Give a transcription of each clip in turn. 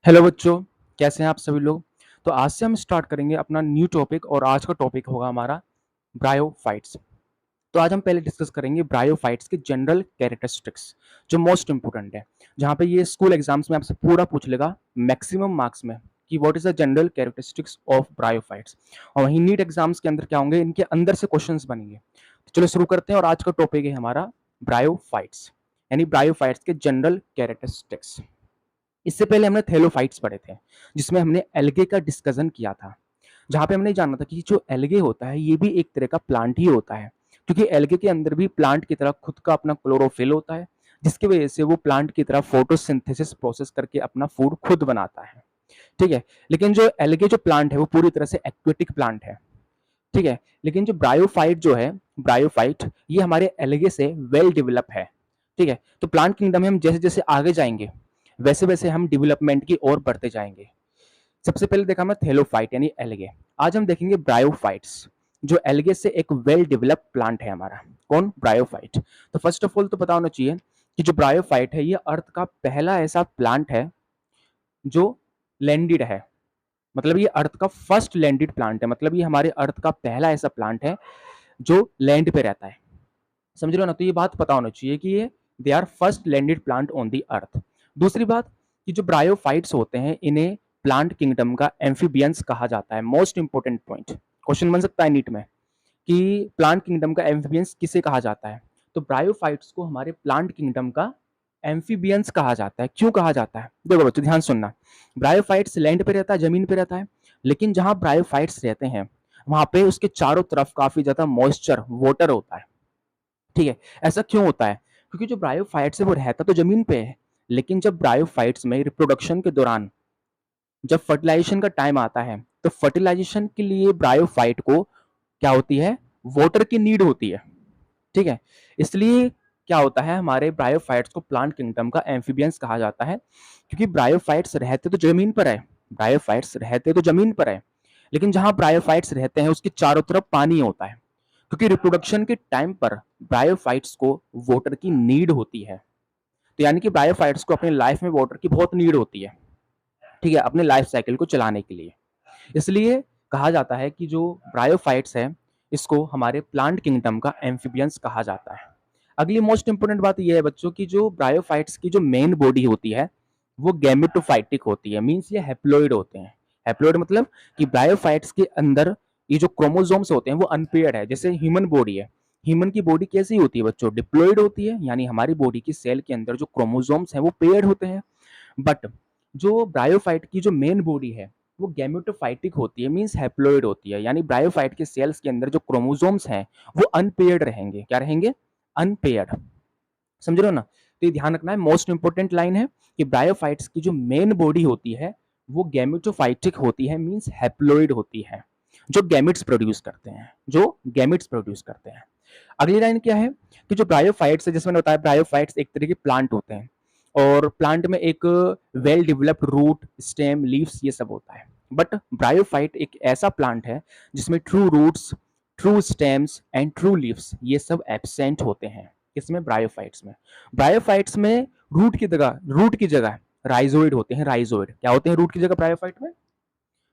Hello बच्चों, कैसे हैं आप सभी लोग। तो आज से हम स्टार्ट करेंगे अपना न्यू टॉपिक और आज का टॉपिक होगा हमारा ब्रायोफाइट्स। तो आज हम पहले डिस्कस करेंगे ब्रायोफाइट्स के जनरल कैरेक्टरिस्टिक्स, जो मोस्ट इंपोर्टेंट है, जहाँ पे ये स्कूल एग्जाम्स में आपसे पूरा पूछ लेगा मैक्सिमम मार्क्स में कि what is the general characteristics of bryophytes. और वहीं नीट एग्जाम्स के अंदर क्या होंगे, इनके अंदर से क्वेश्चंस बनेंगे। तो चलो शुरू करते हैं और आज का टॉपिक है हमारा ब्रायोफाइट्स, यानी ब्रायोफाइट्स के जनरल कैरेक्टरिस्टिक्स। इससे पहले हमने थैलोफाइट्स पढ़े थे, जिसमें हमने एल्गे का डिस्कशन किया था, जहाँ पे हमने जाना था कि जो एल्गे होता है ये भी एक तरह का प्लांट ही होता है, क्योंकि एल्गे के अंदर भी प्लांट की तरह खुद का अपना क्लोरोफिल होता है, जिसकी वजह से वो प्लांट की तरह फोटोसिंथेसिस प्रोसेस करके अपना फूड खुद बनाता है। ठीक है। लेकिन जो एल्गे जो प्लांट है वो पूरी तरह से एक्वेटिक प्लांट है। ठीक है। लेकिन जो ब्रायोफाइट जो है, ब्रायोफाइट ये हमारे एल्गे से वेल डेवलप है। ठीक है। तो प्लांट किंगडम में हम जैसे जैसे आगे जाएंगे वैसे वैसे हम डेवलपमेंट की ओर बढ़ते जाएंगे। सबसे पहले देखा हमने थैलोफाइट यानी एल्गे। आज हम देखेंगे ब्रायोफाइट्स, जो एल्गे से एक वेल डेवलप प्लांट है हमारा। कौन? ब्रायोफाइट। तो फर्स्ट ऑफ ऑल तो पता होना चाहिए कि जो ब्रायोफाइट है ये अर्थ का पहला ऐसा प्लांट है जो लैंडेड है। मतलब ये अर्थ का फर्स्ट लैंडेड प्लांट है, मतलब ये हमारे अर्थ का पहला ऐसा प्लांट है जो लैंड पे रहता है। समझ रहे हो ना। तो ये बात पता होना चाहिए कि ये they are first landed plant on the earth. दूसरी बात कि जो ब्रायोफाइट्स होते हैं इन्हें प्लांट किंगडम का एम्फीबियंस कहा जाता है। मोस्ट इंपोर्टेंट पॉइंट, क्वेश्चन बन सकता है नीट में कि प्लांट किंगडम का एम्फीबियंस किसे कहा जाता है। तो ब्रायोफाइट्स को हमारे प्लांट किंगडम का एम्फीबियंस कहा जाता है। क्यों कहा जाता है? देखो बच्चों ध्यान सुनना। ब्रायोफाइट्स लैंड पे रहता है, जमीन पे रहता है, लेकिन जहां ब्रायोफाइट्स रहते हैं वहां पे उसके चारों तरफ काफी ज्यादा मॉइस्चर, वाटर होता है। ठीक है। ऐसा क्यों होता है? क्योंकि जो ब्रायोफाइट्स है वो रहता तो जमीन पे है, लेकिन जब ब्रायोफाइट्स में रिप्रोडक्शन के दौरान जब फर्टिलाइजेशन का टाइम आता है तो फर्टिलाइजेशन के लिए ब्रायोफाइट को क्या होती है? वाटर की नीड होती है। ठीक है। इसलिए क्या होता है, हमारे ब्रायोफाइट्स को प्लांट किंगडम का एम्फीबियंस कहा जाता है, क्योंकि ब्रायोफाइट्स रहते तो जमीन पर है, ब्रायोफाइट्स रहते तो जमीन पर है, लेकिन जहां ब्रायोफाइट्स रहते हैं उसके चारों तरफ पानी होता है, क्योंकि रिप्रोडक्शन के टाइम पर ब्रायोफाइट्स को वाटर की नीड होती है। तो यानी कि ब्रायोफाइट्स को अपनी लाइफ में वाटर की बहुत नीड होती है। ठीक है, अपने लाइफ साइकिल को चलाने के लिए। इसलिए कहा जाता है कि जो ब्रायोफाइट्स है इसको हमारे प्लांट किंगडम का एम्फीबियंस कहा जाता है। अगली मोस्ट इंपोर्टेंट बात यह है बच्चों की जो ब्रायोफाइट्स की जो मेन बॉडी होती है वो गैमेटोफाइटिक होती है। मींस ये हैप्लॉइड होते हैं। हैप्लॉइड मतलब कि ब्रायोफाइट्स के अंदर ये जो क्रोमोसोम्स होते हैं वो अनपेयर्ड है। जैसे ह्यूमन बॉडी है, ह्यूमन की बॉडी कैसी होती है बच्चों? डिप्लॉइड होती है, यानी हमारी बॉडी की सेल के अंदर जो क्रोमोसोम्स हैं वो पेयर्ड होते हैं। बट जो ब्रायोफाइट की जो मेन बॉडी है वो गैमेटोफाइटिक होती है, मींस हैप्लॉइड होती है, यानी ब्रायोफाइट के सेल्स के अंदर जो क्रोमोसोम्स हैं वो अनपेयर्ड रहेंगे। क्या रहेंगे? अनपेयर्ड। समझ रहे हो ना। तो ये ध्यान रखना है, मोस्ट इंपोर्टेंट लाइन है कि ब्रायोफाइट्स की जो मेन बॉडी होती है वो गैमेटोफाइटिक होती है, मींस हैप्लॉइड होती है, जो गैमेट्स प्रोड्यूस करते हैं, जो गैमेट्स प्रोड्यूस करते हैं। अगली लाइन क्या है कि जो ब्रायोफाइट्स है, जिसमें मैंने बताया ब्रायोफाइट्स एक तरह के प्लांट होते हैं और प्लांट में एक well developed root, stem, leaves ये सब होता है। बट ब्रायोफाइट एक ऐसा प्लांट है जिसमें true roots, true stems and true leaves ये सब एब्सेंट होते हैं। किसमें? ब्रायोफाइट्स में। ब्रायोफाइट्स में रूट की जगह राइजोइड होते हैं। राइजोइड क्या होते हैं रूट की जगह ब्रायोफाइट में?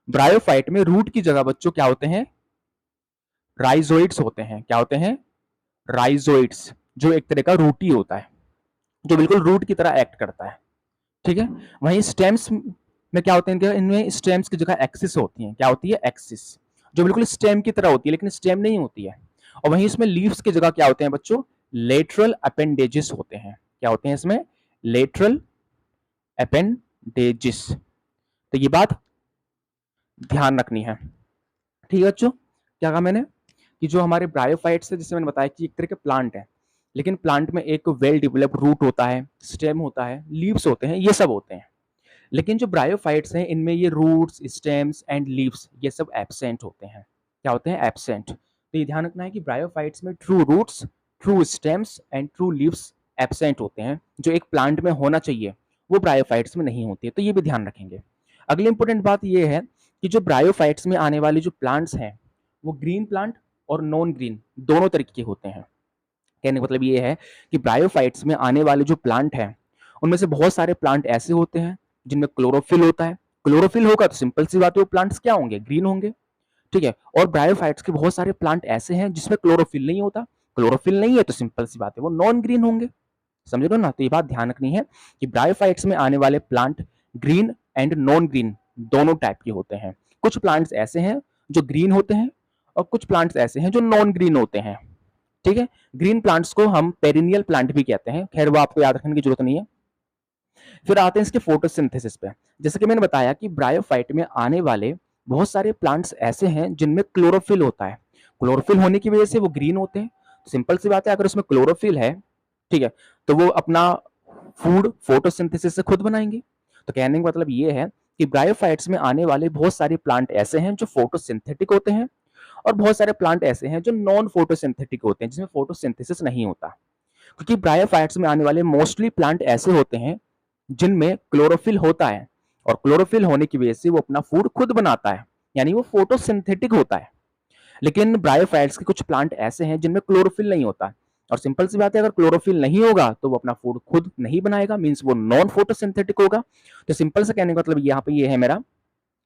ब्रायोफाइट में रूट की जगह बच्चों क्या होते हैं? राइजोइड्स होते हैं। क्या होते हैं? राइजोइड्स, जो एक तरह का रूट ही होता है, जो बिल्कुल रूट की तरह एक्ट करता है। ठीक है। वहीं स्टेम्स में क्या होते हैं? इनमें स्टेम्स की जगह एक्सिस होती है। क्या होती है? एक्सिस, जो बिल्कुल स्टेम की तरह होती है लेकिन स्टेम नहीं होती है। और वहीं इसमें लीव्स की जगह क्या होते हैं बच्चों? लेटरल अपेंडेजेस होते हैं। क्या होते हैं इसमें? Lateral appendages. तो ये बात ध्यान रखनी है। ठीक है बच्चों, क्या कहा मैंने कि जो हमारे ब्रायोफाइट्स है, जिससे मैंने बताया कि एक तरह के प्लांट है, लेकिन प्लांट में एक वेल डेवलप्ड रूट होता है, स्टेम होता है, लीव्स होते हैं, ये सब होते हैं। लेकिन जो ब्रायोफाइट्स हैं इनमें ये रूट्स, स्टेम्स एंड लीव्स ये सब एब्सेंट होते हैं। क्या होते हैं? एब्सेंट। तो ये ध्यान रखना है कि ब्रायोफाइट्स में true roots, true stems and true leaves absent होते हैं, जो एक प्लांट में होना चाहिए वो ब्रायोफाइट्स में नहीं होती है। तो ये भी ध्यान रखेंगे। अगली इंपॉर्टेंट बात ये है कि जो ब्रायोफाइट्स में आने वाले जो प्लांट्स हैं वो ग्रीन प्लांट और नॉन ग्रीन दोनों तरीके के होते हैं। कहने का मतलब ये है कि ब्रायोफाइट्स में आने वाले जो प्लांट हैं उनमें से बहुत सारे प्लांट ऐसे होते हैं जिनमें क्लोरोफिल होता है। क्लोरोफिल होगा तो सिंपल सी बात है वो प्लांट्स क्या होंगे, ग्रीन होंगे, ठीक है। और ब्रायोफाइट्स के बहुत सारे प्लांट ऐसे हैं जिसमें क्लोरोफिल नहीं होता, क्लोरोफिल नहीं है तो सिंपल सी बात है वो नॉन ग्रीन होंगे, समझ रहे हो ना। तो ये बात ध्यान रखनी है कि ब्रायोफाइट्स में आने वाले plant green and non green दोनों टाइप के होते हैं। कुछ प्लांट्स ऐसे हैं जो ग्रीन होते हैं और कुछ प्लांट्स ऐसे हैं जो नॉन ग्रीन होते हैं, ठीक है। ग्रीन प्लांट्स को हम पेरिनियल प्लांट भी कहते हैं, खैर वो आपको याद रखने की जरूरत नहीं है। फिर आते हैं इसके फोटोसिंथेसिस पे। जैसे कि मैंने बताया कि ब्रायोफाइट में आने वाले बहुत सारे प्लांट्स ऐसे हैं जिनमें क्लोरोफिल होता है, क्लोरोफिल होने की वजह से वो ग्रीन होते हैं। सिंपल सी बात है, अगर उसमें क्लोरोफिल है, ठीक है, तो वो अपना फूड फोटोसिंथेसिस से खुद बनाएंगे। तो कहने का मतलब ये है कि ब्रायोफाइट्स में आने वाले बहुत सारे प्लांट ऐसे हैं जो फोटोसिंथेटिक होते हैं और बहुत सारे प्लांट ऐसे हैं जो नॉन फोटोसिंथेटिक होते हैं, जिसमें फोटोसिंथेसिस नहीं होता। क्योंकि ब्रायोफाइट्स में आने वाले मोस्टली प्लांट ऐसे होते हैं जिनमें क्लोरोफिल होता है और क्लोरोफिल होने की वजह से वो अपना फूड खुद बनाता है, यानी वो फोटोसिंथेटिक होता है। लेकिन ब्रायोफाइट्स के कुछ प्लांट ऐसे हैं जिनमें क्लोरोफिल नहीं होता, और सिंपल सी बात है, अगर क्लोरोफिल नहीं होगा तो वो अपना फूड खुद नहीं बनाएगा, मींस वो नॉन फोटोसिंथेटिक होगा। तो सिंपल से कहने का मतलब यहाँ पे ये है मेरा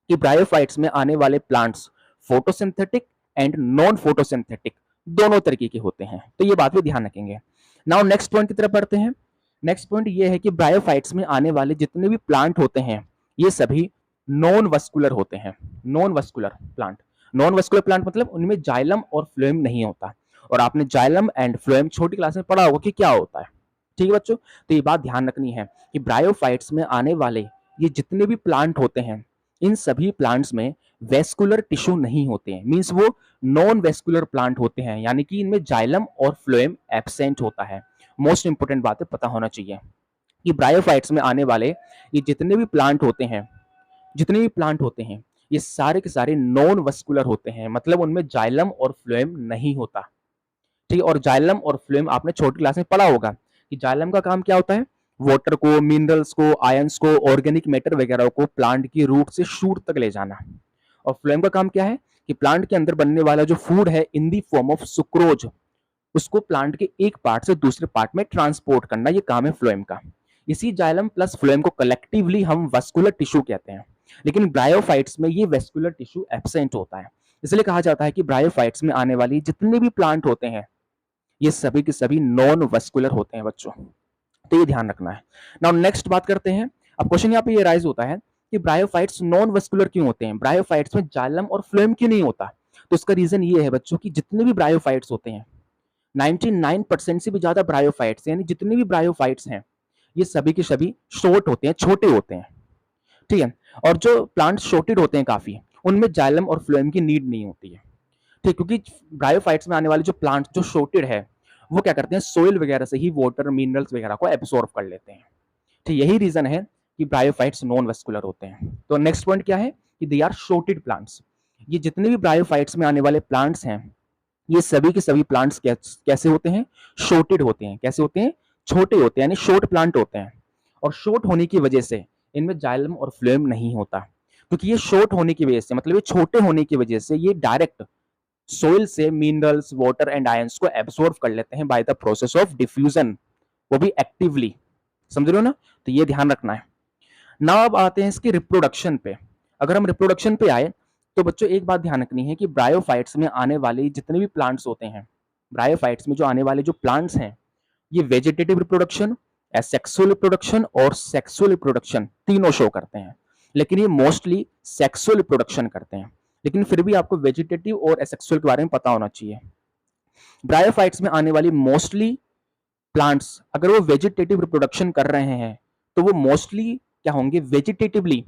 कि ब्रायोफाइट्स में आने वाले plants photosynthetic and non photosynthetic दोनों तरीके के होते हैं। तो ये बात भी ध्यान रखेंगे। नाउ नेक्स्ट पॉइंट की तरफ बढ़ते हैं। नेक्स्ट पॉइंट ये है कि ब्रायोफाइट्स में आने वाले जितने भी प्लांट होते हैं ये सभी नॉन वस्कुलर होते हैं। Non vascular plant, non vascular plant मतलब उनमें जाइलम और फ्लोएम नहीं होता। और आपने जाइलम एंड फ्लोएम छोटी क्लास में पढ़ा होगा कि क्या होता है, ठीक है बच्चों। तो ये बात ध्यान रखनी है कि ब्रायोफाइट्स में आने वाले ये जितने भी प्लांट होते हैं इन सभी प्लांट्स में वेस्कुलर टिश्यू नहीं होते हैं, मींस वो नॉन वेस्कुलर प्लांट होते हैं, यानी कि इनमें जाइलम और फ्लोएम एब्सेंट होता है। मोस्ट इंपोर्टेंट बात है, पता होना चाहिए कि ब्रायोफाइट्स में आने वाले ये जितने भी प्लांट होते हैं, जितने भी प्लांट होते हैं ये सारे के सारे नॉन वस्कुलर होते हैं, मतलब उनमें जाइलम और फ्लोएम नहीं होता, ठीक है। और जाइलम और फ्लोएम आपने छोटी क्लास में पढ़ा होगा कि जाइलम का काम क्या होता है, वाटर को, मिनरल्स को, आयंस को, ऑर्गेनिक मैटर वगैरह को प्लांट की रूट से शूट तक ले जाना। और फ्लोएम का काम क्या है कि प्लांट के अंदर बनने वाला जो फूड है इन दी फॉर्म ऑफ सुक्रोज, उसको प्लांट के एक पार्ट से दूसरे पार्ट में ट्रांसपोर्ट करना, ये काम है फ्लोएम का। इसी जाइलम प्लस फ्लोएम को कलेक्टिवली हम वस्कुलर टिश्यू कहते हैं। लेकिन ब्रायोफाइट्स में ये वेस्कुलर टिश्यू एब्सेंट होता है, इसलिए कहा जाता है कि ब्रायोफाइट्स में आने वाली जितने भी प्लांट होते हैं ये सभी के सभी नॉन वस्कुलर होते हैं बच्चों। तो ये ध्यान रखना है। नाउ नेक्स्ट बात करते हैं। अब क्वेश्चन यहाँ पे ये राइज होता है कि ब्रायोफाइट्स नॉन वस्कुलर क्यों होते हैं, ब्रायोफाइट्स में जाइलम और फ्लोएम क्यों नहीं होता। तो इसका रीजन ये है बच्चों कि जितने भी ब्रायोफाइट्स होते हैं 99% से भी ज्यादा ब्रायोफाइट्स, यानी जितने भी ब्रायोफाइट्स हैं ये सभी के सभी शॉर्ट होते हैं, छोटे होते हैं, ठीक है। और जो प्लांट शॉर्टेड होते हैं काफी, उनमें जाइलम और फ्लोएम की नीड नहीं होती है, ठीक, क्योंकि ब्रायोफाइट्स में आने वाले जो प्लांट जो शॉर्टेड है वो क्या करते हैं, सोइल वगैरह से ही वाटर मिनरल्स वगैरह को एब्सॉर्ब कर लेते हैं, ठीक। यही रीजन है कि ब्रायोफाइट्स नॉन वेस्कुलर होते हैं। तो नेक्स्ट पॉइंट क्या है कि दे आर शॉर्टेड प्लांट्स। ये जितने भी ब्रायोफाइट्स में आने वाले प्लांट्स हैं ये सभी के सभी प्लांट्स कैसे होते हैं, शॉर्टेड होते हैं। कैसे होते हैं, छोटे होते हैं, यानी शॉर्ट प्लांट होते हैं। और शॉर्ट होने की वजह से इनमें जाइलम और फ्लोएम नहीं होता, क्योंकि ये शॉर्ट होने की वजह से, मतलब ये छोटे होने की वजह से ये डायरेक्ट सोइल से मिनरल्स, वाटर एंड आयंस को एब्सॉर्ब कर लेते हैं by the process of diffusion, वो भी एक्टिवली, समझ रहे हो ना। तो ये ध्यान रखना है ना। अब आते हैं इसके रिप्रोडक्शन पे। अगर हम रिप्रोडक्शन पे आए तो बच्चों एक बात ध्यान रखनी है कि ब्रायोफाइट्स में आने वाले जितने भी प्लांट्स होते हैं, ब्रायोफाइट्स में जो आने वाले जो प्लांट्स हैं ये वेजिटेटिव रिप्रोडक्शन, एसेक्सुअल रिप्रोडक्शन और सेक्सुअल रिप्रोडक्शन तीनों शो करते हैं। लेकिन ये मोस्टली सेक्सुअल रिप्रोडक्शन करते हैं, लेकिन फिर भी आपको वेजिटेटिव और एसेक्सुअल के बारे में पता होना चाहिए। ब्रायोफाइट्स में आने वाली मोस्टली प्लांट्स अगर वो वेजिटेटिव रिप्रोडक्शन कर रहे हैं तो वो मोस्टली क्या होंगे, वेजिटेटिवली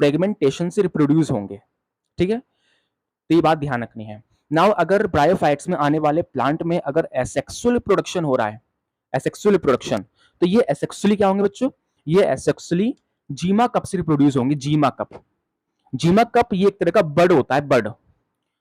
फ्रेगमेंटेशन से रिप्रोड्यूस होंगे, ठीक है। तो ये बात ध्यान रखनी है। नाउ अगर ब्रायोफाइट्स में आने वाले प्लांट में अगर एसेक्सुअल प्रोडक्शन हो रहा है, एसेक्सुअल प्रोडक्शन, तो ये एसेक्सुअली क्या होंगे बच्चों, ये एसेक्सुअली जीमा कप से रिप्रोड्यूस होंगे। जीमा कप, जीमा कप ये एक तरह का बर्ड होता है, बर्ड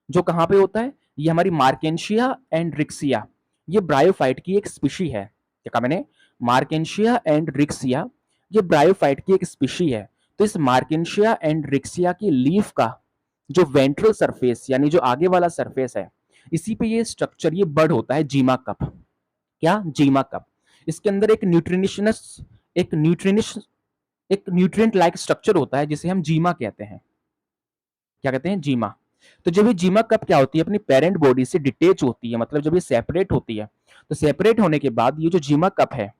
जो कहां पे होता है, ये हमारी मार्केंशिया एंड रिक्सिया, ये ब्रायोफाइट की एक स्पीशी है। क्या कहा मैंने, मार्केंशिया एंड रिक्सिया, ये ब्रायोफाइट की एक स्पीशी है। तो इस मार्केंशिया एंड रिक्सिया की लीफ का जो वेंट्रल सरफेस यानी जो आगे वाला सरफेस है, इसी पे ये स्ट्रक्चर, ये बर्ड होता है जीमा कप। क्या, जीमा कप। इसके अंदर एक न्यूट्रिनिशियस एक न्यूट्रिएंट लाइक स्ट्रक्चर होता है जिसे हम जीमा कहते हैं। क्या कहते हैं? जीमा। तो जब ये जीमा कप क्या होती है, अपनी पेरेंट बॉडी से डिटेच होती है, मतलब जब ये सेपरेट होती है, तो सेपरेट होने के बाद ये जो जीमा कप है,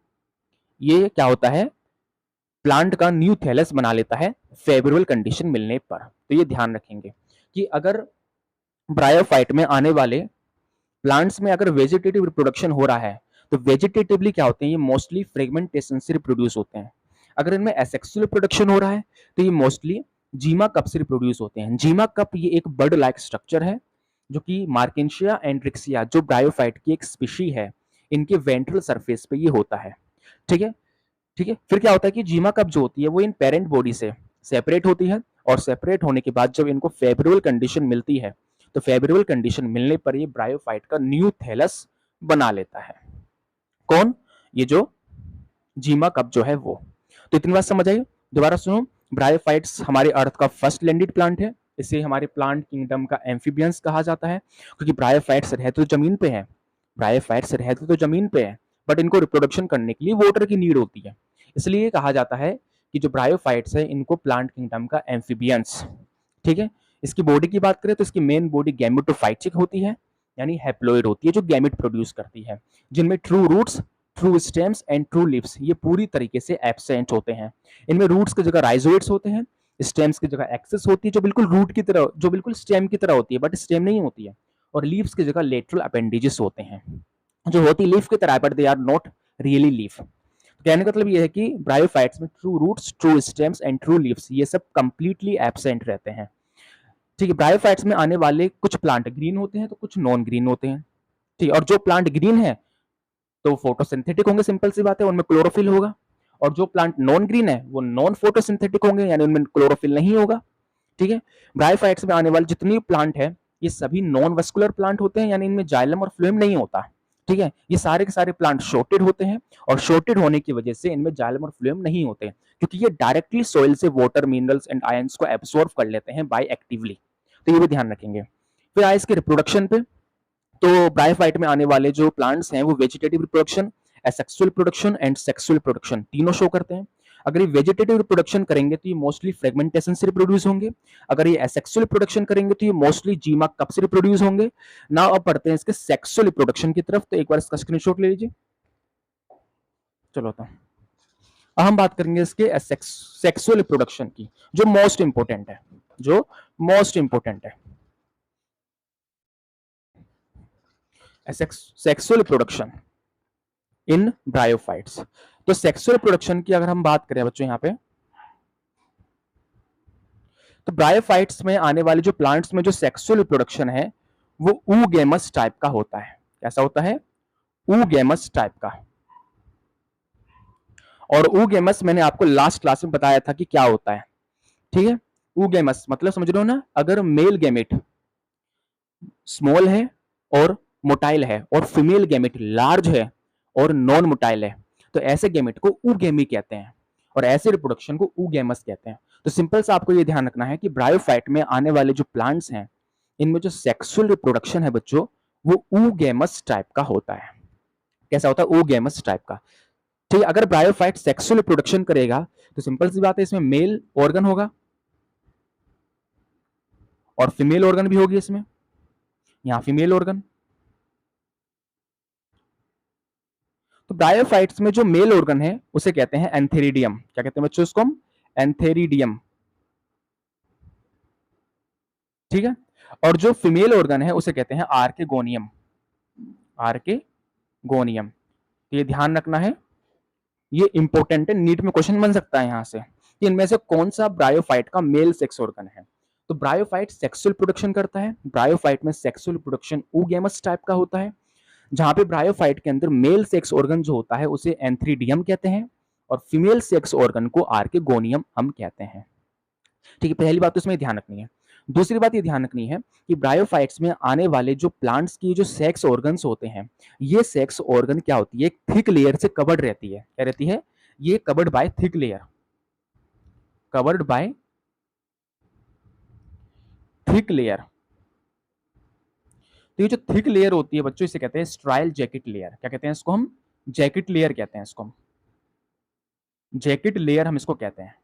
ये क्या होता है, प्लांट का न्यू थैलस बना लेता है फेवरेबल कंडीशन मिलने पर। तो ये ध्यान रखेंगे कि अगर ब्रायोफाइट में आने वाले प्लांट्स में अगर वेजिटेटिव रिप्रोडक्शन हो रहा है, तो वेजिटेटिवली क्या होते हैं, ये मोस्टली फ्रेगमेंटेशन से रिप्रोड्यूस होते हैं। अगर इनमें एसेक्सुअल रिप्रोडक्शन हो रहा है, तो ये मोस्टली जीमा कप से रिप्रोड्यूस होते हैं। जीमा कप ये एक बर्ड लाइक स्ट्रक्चर है जो कि मार्केंशिया एंड्रिक्सिया जो ब्रायोफाइट की एक स्पीशी है, इनके वेंट्रल सरफेस पे ये होता है। ठीक है, ठीक है। फिर क्या होता है कि जीमा कप जो होती है वो इन पेरेंट बॉडी से सेपरेट होती है, और सेपरेट होने के बाद जब इनको फेवरेबल कंडीशन मिलती है, तो फेवरेबल कंडीशन मिलने पर ये ब्रायोफाइट का न्यू थैलस बना लेता है। कौन? ये जो जीमा कप जो है वो। तो इतनी बात समझ आई? दोबारा सुनो, ब्रायोफाइट्स हमारे अर्थ का फर्स्ट लैंडेड प्लांट है। इसे हमारे प्लांट किंगडम का एम्फीबियंस कहा जाता है, क्योंकि ब्रायोफाइट्स रहते तो जमीन पे है, ब्रायोफाइट्स रहते तो जमीन पे है, बट इनको रिप्रोडक्शन करने के लिए वाटर की नीड होती है। इसलिए कहा जाता है कि जो ब्रायोफाइट्स है इनको प्लांट किंगडम का एम्फीबियंस। ठीक है। इसकी बॉडी की बात करें तो इसकी मेन बॉडी गैमेटोफाइटिक होती है, यानी हैप्लॉइड होती है, जो गैमेट प्रोड्यूस करती है, जिनमें true roots, true stems and true leaves ये पूरी तरीके से एब्सेंट होते हैं। इनमें रूट्स की जगह राइजोइड्स होते हैं, स्टेम्स की जगह एक्सेस होती है जो बिल्कुल रूट की तरह, जो बिल्कुल स्टेम की तरह होती है बट स्टेम नहीं होती है, और लीव्स की जगह लेटरल अपेंडेजेस होते हैं जो होती लीफ की तरह, but they are not really leaf. कहने का मतलब ये है कि ब्रायोफाइट्स में true roots, true stems and true leaves ये सब कंप्लीटली एब्सेंट रहते हैं। ठीक है। ब्रायोफाइट्स में आने वाले कुछ प्लांट ग्रीन होते हैं तो कुछ नॉन ग्रीन होते हैं। ठीक है। और जो प्लांट ग्रीन है तो फोटोसिंथेटिक होंगे, सिंपल सी बात है, उनमें क्लोरोफिल होगा। और जो प्लांट नॉन ग्रीन है वो नॉन फोटोसिंथेटिक होंगे, यानी उनमें क्लोरोफिल नहीं होगा। ठीक है। ब्रायोफाइट्स में आने वाले जितनी प्लांट है ये सभी नॉन वस्कुलर प्लांट होते हैं, यानी इनमें जाइलम और फ्लोएम नहीं होता। ठीक है। ये सारे के सारे प्लांट शॉर्टेड होते हैं, और शॉर्टेड होने की वजह से इनमें जाइलम और फ्लोएम नहीं होते, क्योंकि ये डायरेक्टली सॉइल से वाटर, मिनरल्स एंड आयंस को एब्सॉर्ब कर लेते हैं बाय एक्टिवली। तो ये भी ध्यान रखेंगे। फिर आए इसके रिप्रोडक्शन पे, तो ब्रायोफाइट में आने वाले जो प्लांट्स हैं वो vegetative reproduction, asexual production and sexual production तीनों शो करते हैं। अगर ये वेजिटेटिव रिप्रोडक्शन करेंगे तो ये मोस्टली फ्रेगमेंटेशन से रिप्रोड्यूस होंगे। अगर ये एसेक्सुअल प्रोडक्शन करेंगे तो ये मोस्टली जीमा कप से रिप्रोड्यूस होंगे। नाउ अब पढ़ते हैं इसके सेक्सुअल रिप्रोडक्शन की तरफ, तो एक बार इसका स्क्रीनशॉट ले लीजिए। चलो तो अब हम बात करेंगे इसके सेक्सुअल रिप्रोडक्शन की, जो मोस्ट इंपोर्टेंट है, जो मोस्ट इंपोर्टेंट है, सेक्सुअल रिप्रोडक्शन इन ब्रायोफाइट्स। तो सेक्सुअल प्रोडक्शन की अगर हम बात करें बच्चों यहाँ पे, तो ब्रायोफाइट्स में आने वाले जो प्लांट्स में जो सेक्सुअल रिप्रोडक्शन है वो ऊगेमस टाइप का होता है। कैसा होता है? ऊगेमस टाइप का। और ऊगेमस मैंने आपको लास्ट क्लास में बताया था कि क्या होता है। ठीक है। ऊगेमस मतलब समझ रहे हो ना, अगर मेल गैमेट स्मॉल है और मोटाइल है, और फीमेल गैमेट लार्ज है और नॉन मोटाइल है, तो ऐसे गैमेट को ऊगेमी कहते हैं, और ऐसे रिप्रोडक्शन को ऊगेमस कहते हैं। तो सिंपल सा आपको ये ध्यान रखना है कि ब्रायोफाइट में आने वाले जो प्लांट्स हैं इनमें जो सेक्सुअल रिप्रोडक्शन है बच्चों, वो ऊगेमस टाइप का होता है। कैसा होता है? ऊगेमस टाइप का। ठीक है। अगर ब्रायोफाइट सेक्सुअल रिप्रोडक्शन करेगा तो सिंपल सी बात है, इसमें मेल ऑर्गन होगा और फीमेल ऑर्गन भी होगी इसमें, यहां फीमेल ऑर्गन। तो ब्रायोफाइट्स में जो मेल ऑर्गन है उसे कहते हैं एंथेरिडियम। क्या कहते हैं बच्चों उसको? हम एंथेरिडियम। ठीक है। और जो फीमेल ऑर्गन है उसे कहते हैं आर्केगोनियम। आर्केगोनियम। तो ये ध्यान रखना है, ये इंपॉर्टेंट है, नीट में क्वेश्चन बन सकता है यहां से कि इनमें से कौन सा ब्रायोफाइट का मेल सेक्स ऑर्गन है। तो ब्रायोफाइट सेक्सुअल प्रोडक्शन करता है। ब्रायोफाइट में सेक्सुअल प्रोडक्शन ऊगेमस टाइप का होता है, जहां पे ब्रायोफाइट के अंदर मेल सेक्स ऑर्गन जो होता है उसे एंथ्रीडियम कहते हैं, और फीमेल सेक्स ऑर्गन को आर्केगोनियम हम कहते हैं। ठीक है। पहली बात तो इसमें ध्यान रखनी है। दूसरी बात ये ध्यान रखनी है कि ब्रायोफाइट्स में आने वाले जो प्लांट्स की जो सेक्स ऑर्गन्स होते हैं, ये सेक्स ऑर्गन क्या होती है, एक थिक लेयर से कवर्ड रहती है। क्या रहती है? ये covered by thick layer, covered by thick layer. तो ये जो थिक लेयर होती है बच्चों, इसे कहते हैं स्ट्राइल जैकेट लेयर। क्या कहते हैं इसको? हम जैकेट लेयर कहते हैं इसको, हम जैकेट लेयर हम इसको कहते हैं।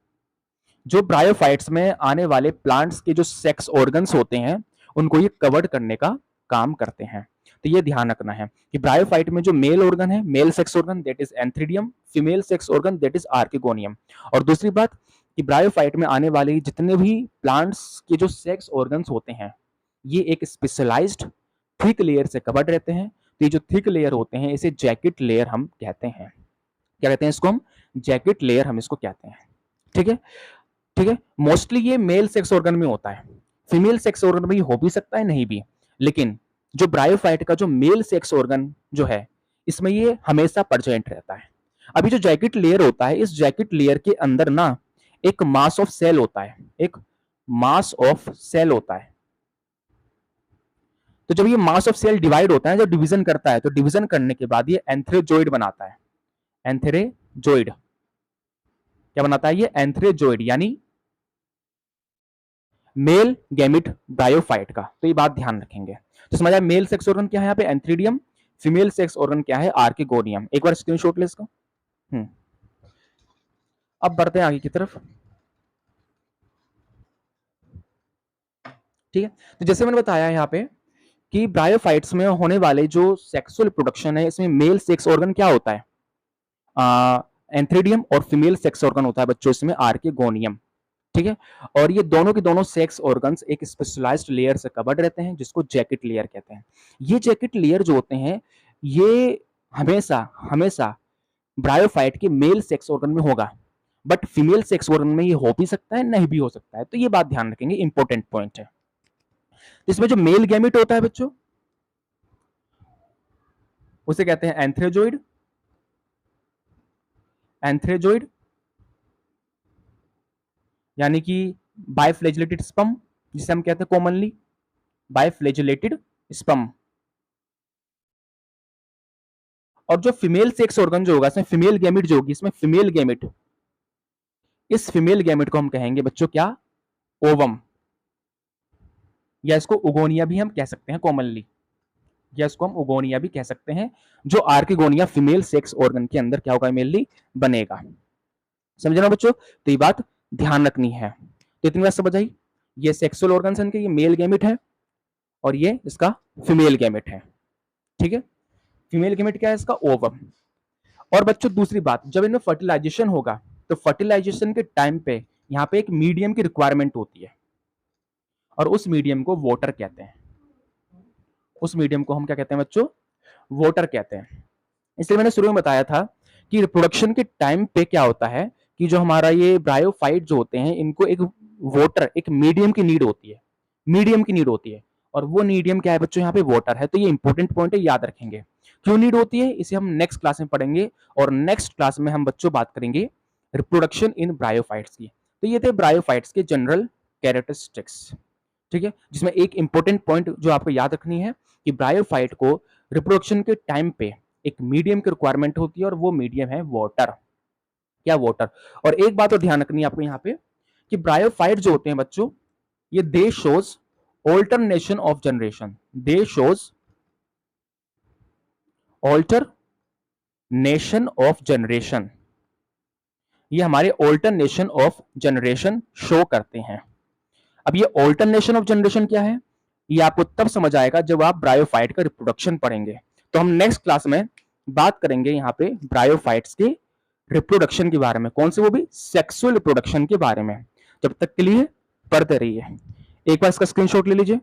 जो ब्रायोफाइट्स में आने वाले प्लांट्स के जो सेक्स ऑर्गन्स होते हैं उनको ये कवर्ड करने का काम करते हैं। तो ये ध्यान रखना है कि ब्रायोफाइट में जो मेल ऑर्गन है, male sex organ that is antheridium, female sex organ that is archegonium. और दूसरी बात कि ब्रायोफाइट में आने वाले जितने भी प्लांट्स के जो सेक्स ऑर्गन्स होते हैं ये एक स्पेशलाइज्ड थिक लेयर से कवर्ड रहते हैं। तो ये जो थिक लेयर होते हैं इसे जैकेट लेयर हम कहते हैं। क्या कहते हैं इसको हम? जैकेट लेयर हम इसको कहते हैं। ठीक है, ठीक है। मोस्टली ये मेल सेक्स ऑर्गन में होता है, फीमेल सेक्स ऑर्गन में हो भी सकता है, नहीं भी, लेकिन जो ब्रायोफाइट का जो मेल सेक्स ऑर्गन जो है इसमें ये हमेशा प्रेजेंट रहता है। अभी जो जैकेट लेयर होता है, इस जैकेट लेयर के अंदर ना एक मास ऑफ सेल होता है, एक मास ऑफ सेल होता है। तो जब ये मास ऑफ सेल डिवाइड होता है, जब डिवीजन करता है, तो डिवीजन करने के बाद ये एंथ्रेजोइड बनाता है। एंथ्रेजोइड क्या बनाता है? ये एंथ्रेजोइड यानी मेल गैमिट ब्रायोफाइट का। तो ये बात ध्यान रखेंगे। तो समझ आया मेल सेक्स ऑर्गन क्या है यहाँ पे? एंथ्रीडियम। फीमेल सेक्स ऑर्गन क्या है? आर्किगोनियम। एक बार स्क्रीनशॉट ले इसको। अब बढ़ते हैं आगे की तरफ। ठीक है, तो जैसे मैंने बताया यहाँ पे कि ब्रायोफाइट्स में होने वाले जो सेक्सुअल प्रोडक्शन है इसमें मेल सेक्स ऑर्गन क्या होता है? एंथ्रीडियम, और फीमेल सेक्स ऑर्गन होता है बच्चों इसमें आर्किगोनियम। ठीक है, और ये दोनों के दोनों सेक्स ऑर्गन्स एक स्पेशलाइज्ड लेयर से कवर्ड रहते हैं जिसको जैकेट लेयर कहते हैं। ये जैकेट लेयर जो होते हैं ये हमेशा हमेशा ब्रायोफाइट के मेल सेक्स ऑर्गन में होगा, बट फीमेल सेक्स ऑर्गन में ये हो भी सकता है, नहीं भी हो सकता है। तो ये बात ध्यान रखेंगे, इंपॉर्टेंट पॉइंट है। इसमें जो मेल गैमेट होता है बच्चों उसे कहते हैं एंथ्रेजोइड। एंथ्रेजोइड यानी कि बाइफ्लैजिलेटेड स्पर्म, जिसे हम कहते हैं कॉमनली बाइफ्लैजिलेटेड स्पर्म। और जो फीमेल सेक्स ऑर्गन जो होगा इसमें फीमेल गैमेट जो होगी, इसमें फीमेल गैमेट, इस फीमेल गैमेट को हम कहेंगे बच्चों क्या? ओवम, या इसको उगोनिया भी हम कह सकते हैं कॉमनली, या इसको हम उगोनिया भी कह सकते हैं। जो आर्किगोनिया फीमेल सेक्स ऑर्गन के अंदर क्या होगा? मेनली बनेगा। समझे ना बच्चों? तो ये बात ध्यान रखनी है। तो इतनी बात समझ आई? ये सेक्सुअल ऑर्गन्स इनके, ये मेल गैमेट है और ये इसका फीमेल गैमेट है। ठीक है, फीमेल गैमेट क्या है? इसका ओवम। और बच्चों दूसरी बात, जब इनमें फर्टिलाइजेशन होगा तो फर्टिलाइजेशन के टाइम पे यहाँ पे एक मीडियम की रिक्वायरमेंट होती है और उस मीडियम को वाटर कहते हैं। उस मीडियम को हम क्या कहते हैं बच्चों? वाटर कहते हैं। इसलिए मैंने शुरू में बताया था कि रिप्रोडक्शन के टाइम पे क्या होता है कि जो हमारा ये ब्रायोफाइट जो होते हैं इनको एक वाटर, एक मीडियम की नीड होती है, मीडियम की नीड होती है। और वो मीडियम क्या है बच्चों? यहाँ पे वाटर है। तो ये इंपॉर्टेंट पॉइंट है, याद रखेंगे। क्यों नीड होती है इसे हम नेक्स्ट क्लास में पढ़ेंगे, और नेक्स्ट क्लास में हम बच्चों बात करेंगे रिप्रोडक्शन इन ब्रायोफाइट्स की। तो ये थे ब्रायोफाइट्स के जनरल कैरेक्टरिस्टिक्स। ठीक है, जिसमें एक इंपॉर्टेंट पॉइंट जो आपको याद रखनी है कि ब्रायोफाइट को रिप्रोडक्शन के टाइम पे एक मीडियम की रिक्वायरमेंट होती है और वो मीडियम है वाटर। क्या? वाटर। और एक बात और ध्यान रखनी है आपको यहाँ पे कि ब्रायोफाइट जो होते हैं बच्चों ये दे shows alternation of generation, they shows alternation of generation. ये हमारे ऑल्टरनेशन ऑफ जनरेशन शो करते हैं। अब ये ऑल्टरनेशन ऑफ जनरेशन क्या है ये आपको तब समझ आएगा जब आप ब्रायोफाइट का रिप्रोडक्शन पढ़ेंगे। तो हम नेक्स्ट क्लास में बात करेंगे यहाँ पे ब्रायोफाइट्स के रिप्रोडक्शन के बारे में, कौन से? वो भी सेक्सुअल रिप्रोडक्शन के बारे में। जब तक के लिए पढ़ते रहिए। एक बार इसका स्क्रीनशॉट ले लीजिए।